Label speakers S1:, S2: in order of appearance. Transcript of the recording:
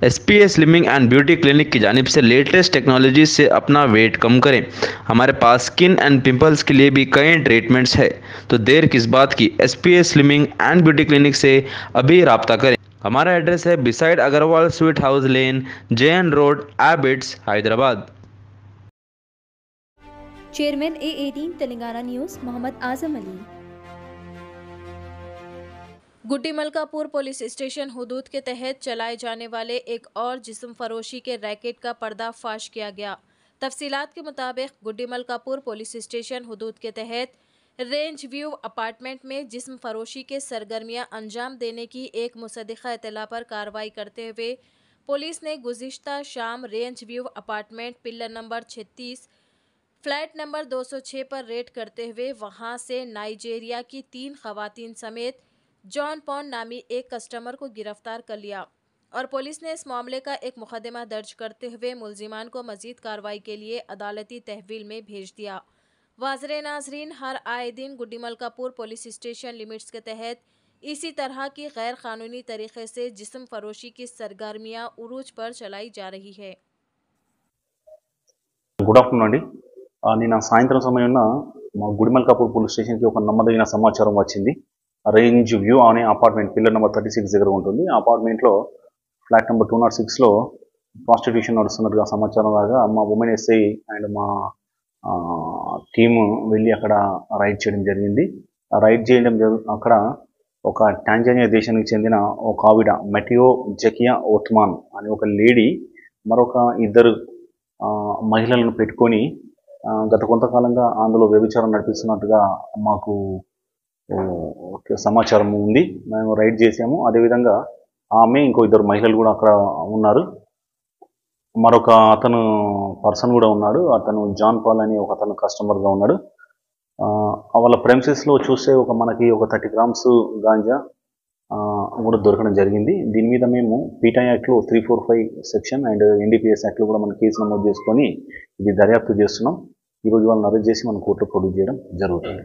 S1: SPS slimming and beauty clinic की जानिब से लेटेस्ट टेक्नोलॉजी से अपना वेट कम करें। हमारे पास स्किन एंड पिंपल्स के लिए भी कई ट्रीटमेंट्स है, तो देर किस बात की। SPS slimming and beauty clinic से अभी रब्ता करें। हमारा एड्रेस है beside Agarwal sweet house lane, JN road, Abids, Hyderabad.
S2: Chairman A18 Telangana news Mohammad Azam Ali.
S3: Gudi Malkapur police station हुदूद के तहत चलाए जाने वाले एक और जिस्म फरोशी के रैकेट का पर्दाफाश किया गया। तफसीलात के मुताबिक गुड्डी मलकापुर पुलिस स्टेशन हुदूद के तहत रेंज व्यू अपार्टमेंट में जिस्म फरोशी के सरगर्मियां अंजाम देने की एक मुसद्दिक़ा इत्तला पर कार्रवाई करते हुए पुलिस ने गुज़िश्ता शाम range view apartment pillar number 36 flat number 206 पर रेड करते हुए वहां से नाइजीरिया की 3 खवातीन समेत जॉन पॉन नामी एक कस्टमर को गिरफ्तार कर लिया और पुलिस ने इस मामले का एक मुकदमा दर्ज करते हुए मुलजिमान को मजीद कार्रवाई के लिए अदालती तहवील में भेज दिया। वाज़रे नाजरीन, हर आए दिन गुड्डी मलकापुर पुलिस स्टेशन लिमिट्स के तहत इसी तरह की गैर कानूनी तरीके से जिस्म फरोशी की सरगर्मियां उरूज पर चलाई जा रही है।
S4: गुड आफ्टरनून अंडी నిన్న సాయంత్రం సమయంలో మా గుడిమల్కాపూర్ పోలీస్ స్టేషన్కి ఒక నమ్మదగిన సమాచారం వచ్చింది. రేంజ్ వ్యూ అనే అపార్ట్మెంట్ పిల్లర్ నెంబర్ 36 దగ్గర ఉంటుంది. ఆ అపార్ట్మెంట్లో ఫ్లాట్ నెంబర్ 206లో ప్రాస్టిట్యూషన్ నడుస్తున్నట్టుగా సమాచారం రాగా మా ఉమెన్ ఎస్ఐ అండ్ మా టీము వెళ్ళి అక్కడ రైడ్ చేయడం జరిగింది. రైడ్ చేయడం అక్కడ ఒక టాంజానియా దేశానికి చెందిన ఒక ఆవిడ మెటియో జకియా ఒత్మాన్ అనే ఒక లేడీ మరొక ఇద్దరు మహిళలను పెట్టుకొని గత కొంతకాలంగా అందులో వ్యభిచారం నడిపిస్తున్నట్టుగా మాకు సమాచారం ఉంది. మేము రైడ్ చేసాము. అదేవిధంగా ఆమె ఇంకో ఇద్దరు మహిళలు కూడా అక్కడ ఉన్నారు. మరొక అతను పర్సన్ కూడా ఉన్నాడు. అతను జాన్ పాల్ అని ఒక అతను కస్టమర్గా ఉన్నాడు. వాళ్ళ ప్రెమిసెస్లో చూస్తే మనకి ఒక 30 గ్రామ్స్ గాంజా కూడా దొరకడం జరిగింది. దీని మీద మేము పీటా యాక్ట్లో 345 సెక్షన్ అండ్ ఎన్డీపీఎస్ యాక్ట్లో కూడా మనం కేసు నమోదు చేసుకొని ఇది దర్యాప్తు చేస్తున్నాం. ఈరోజు వాళ్ళని అరెస్ట్ చేసి మన కోర్టులో ప్రొడ్యూస్ చేయడం జరుగుతుంది.